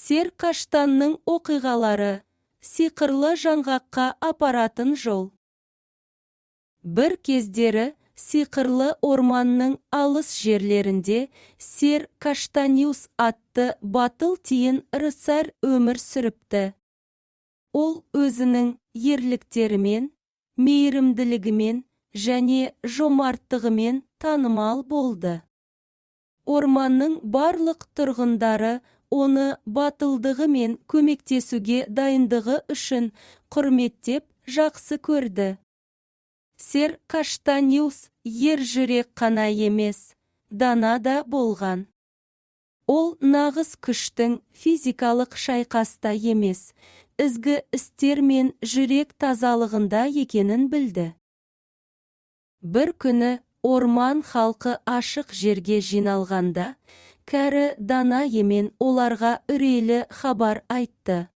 Сер Каштанның оқиғалары, сиқырлы жаңғаққа апаратын жол. Бір кездері сиқырлы орманның алыс жерлерінде Сер Каштаниус атты батыл тиін рыцарь өмір сүріпті. Ол өзінің ерліктерімен, мейірімділігімен және жомарттығымен танымал болды. Орманның барлық тұрғындары оны батылдығымен көмектесуге дайындығы үшін құрметтеп жақсы көрді. Сер Каштаниус ер жүрек қана емес, дана да болған. Ол нағыз күштің физикалық шайқаста емес, ізгі істер мен жүрек тазалығында екенін білді. Бір күні орман халқы ашық жерге жиналғанда, кәрі дана емен оларға үрейлі хабар айтты.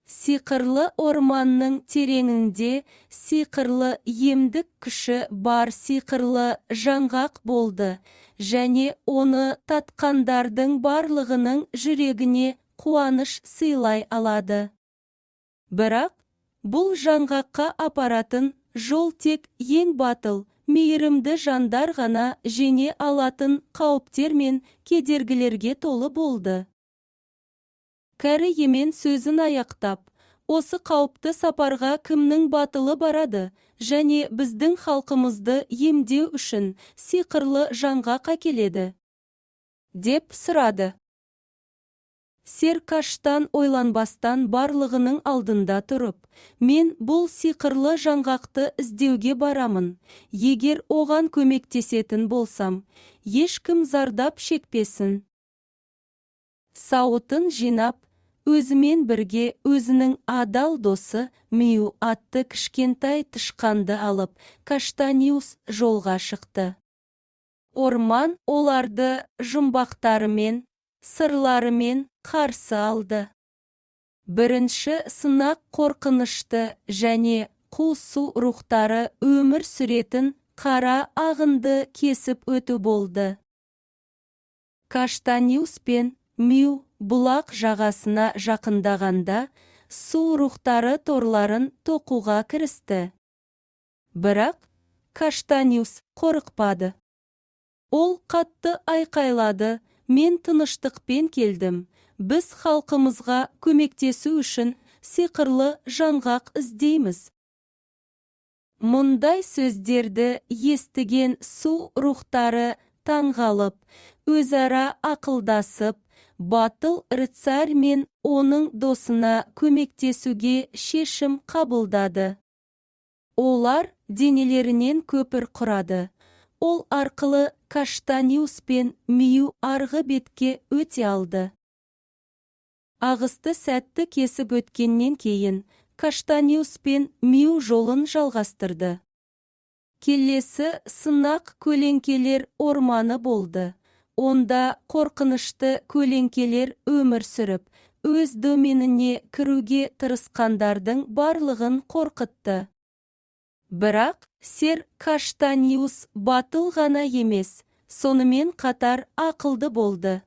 Сиқырлы орманның тереңінде сиқырлы емдік күші бар сиқырлы жаңғақ болды, және оны татқандардың барлығының жүрегіне қуаныш сыйлай алады. Бірақ бұл жаңғаққа апаратын жол тек ең батыл, мейірімді жандар ғана жеңе алатын қауіптер мен кедергілерге толы болды. Кәрі емен сөзін аяқтап, осы қауіпті сапарға кімнің батылы барады, және біздің халқымызды емдеу үшін сиқырлы жаңғақ әкеледі, деп сұрады. Сер Каштан ойланбастан барлығының алдында тұрып, мен бұл сиқырлы жаңғақты іздеуге барамын. Егер оған көмектесетін болсам, ешкім зардап шекпесін. Сауытын жинап, өзімен бірге өзінің адал досы Миу атты кішкентай тышқанды алып, Каштаниус жолға шықты. Орман оларды жұмбақтарымен, сырларымен қарсы алды. Бірінші сынақ қорқынышты және қу су рухтары өмір сүретін қара ағынды кесіп өту болды. Каштаниус пен Миу бұлақ жағасына жақындағанда, су рухтары торларын тоқуға кірісті. Бірақ Каштаниус қорықпады. Ол қатты айқайлады, мен тыныштықпен келдім. Біз халқымызға көмектесу үшін сиқырлы жаңғақ іздейміз. Мұндай сөздерді естіген су рухтары таңғалып, өзара ақылдасып, батыл рыцарь мен оның досына көмектесуге шешім қабылдады. Олар денелерінен көпір құрады. Ол арқылы Каштаниус пен Миу арғы бетке өте алды. Ағысты сәтті кесіп өткеннен кейін, Каштаниус пен Миу жолын жалғастырды. Келесі сынақ көлеңкелер орманы болды. Онда қорқынышты көлеңкелер өмір сүріп, өз доменіне кіруге тырысқандардың барлығын қорқытты. Бірақ Сер Каштаниус батыл ғана емес, сонымен қатар ақылды болды.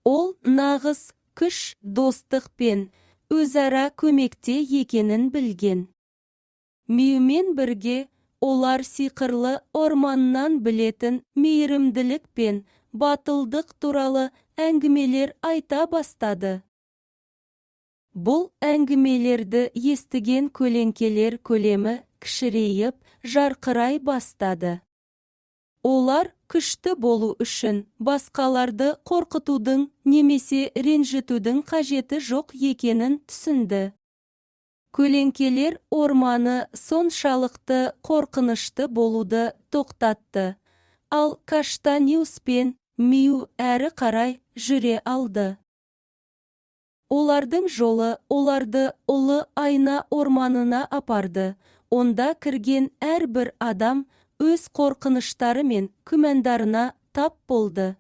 Ол нағыз күш, достық пен өзара көмекте екенін білген. Миумен бірге олар сиқырлы орманнан білетін мейірімділік пен батылдық туралы әңгімелер айта бастады. Бұл әңгімелерді естіген көлеңкелер көлемі кішірейіп, жарқырай бастады. Олар күшті болу үшін басқаларды қорқытудың немесе ренжітудің қажеті жоқ екенін түсінді. Көлеңкелер орманы соншалықты қорқынышты болуды тоқтатты, ал Каштаниус пен Миу әрі қарай жүре алды. Олардың жолы оларды ұлы айна орманына апарды. Онда кірген әрбір адам өз қорқыныштары мен күмәндарына тап болды.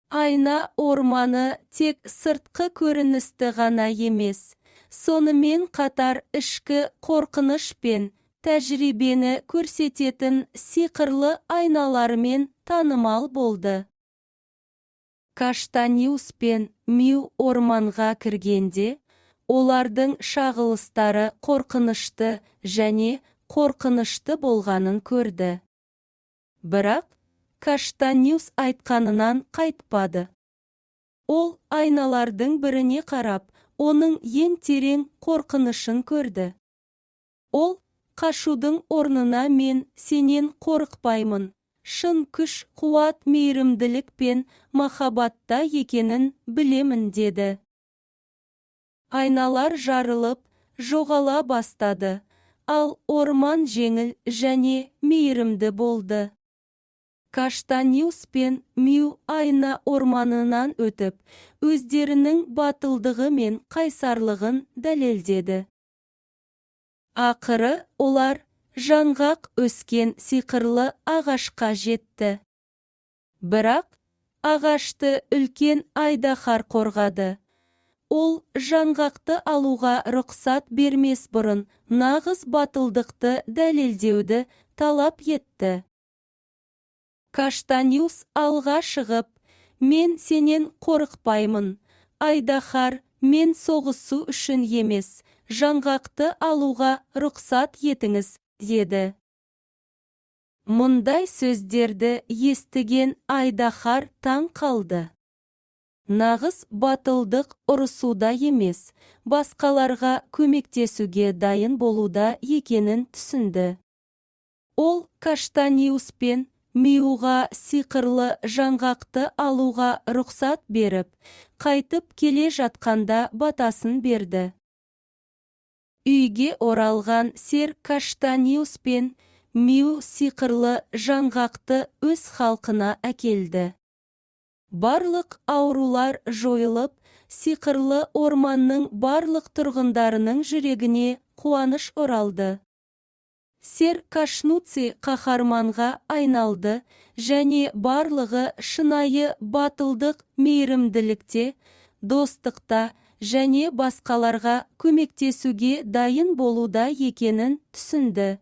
Айна орманы тек сыртқы көріністі ғана емес, сонымен қатар ішкі қорқыныш пен тәжірибені көрсететін сиқырлы айналарымен танымал болды. Каштаниус пен Миу орманға кіргенде, олардың шағылыстары қорқынышты және қорқынышты болғанын көрді. Бірақ Каштаниус айтқанынан қайтпады. Ол айналардың біріне қарап, оның ең терең қорқынышын көрді. Ол, қашудың орнына мен сенен қорықпаймын, шын күш, қуат, мейірімділік пен махаббатта екенін білемін деді. Айналар жарылып, жоғала бастады, ал орман жеңіл және мейірімді болды. Каштаниус пен Миу айна орманынан өтіп, өздерінің батылдығы мен қайсарлығын дәлелдеді. Ақыры олар жаңғақ өскен сиқырлы ағашқа жетті. Бірақ ағашты үлкен айдаһар қорғады. Ол жаңғақты алуға рұқсат бермес бұрын нағыз батылдықты дәлелдеуді талап етті. Каштаниус алға шығып, мен сенен қорықпаймын, айдаһар, мен соғысу үшін емес, жаңғақты алуға рұқсат етіңіз, деді. Мұндай сөздерді естіген айдаһар таң қалды. Нағыз батылдық ұрысуда емес, басқаларға көмектесуге дайын болуда екенін түсінді. Ол Каштаниус пен Миуға сиқырлы жаңғақты алуға рұқсат беріп, қайтып келе жатқанда батасын берді. Үйге оралған сер Каштаниус пен Миу сиқырлы жаңғақты өз халқына әкелді. Барлық аурулар жойылып, сиқырлы орманның барлық тұрғындарының жүрегіне қуаныш оралды. Сер Кашнуци қаһарманға айналды және барлығы шынайы батылдық, мейірімділікте, достықта және басқаларға көмектесуге дайын болуда екенін түсінді.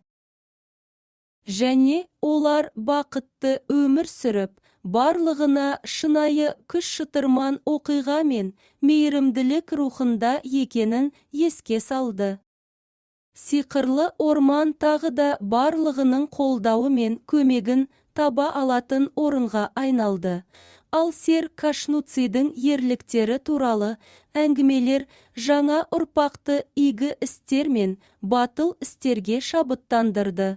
Және олар бақытты өмір сүріп, барлығына шынайы күш шытырман оқиға мен мейірімділік рухында екенін еске салды. Сиқырлы орман тағы да барлығының қолдауы мен көмегін таба алатын орынға айналды. Ал сер Кашнуцидің ерліктері туралы әңгімелер жаңа ұрпақты игі істер мен батыл істерге шабыттандырды.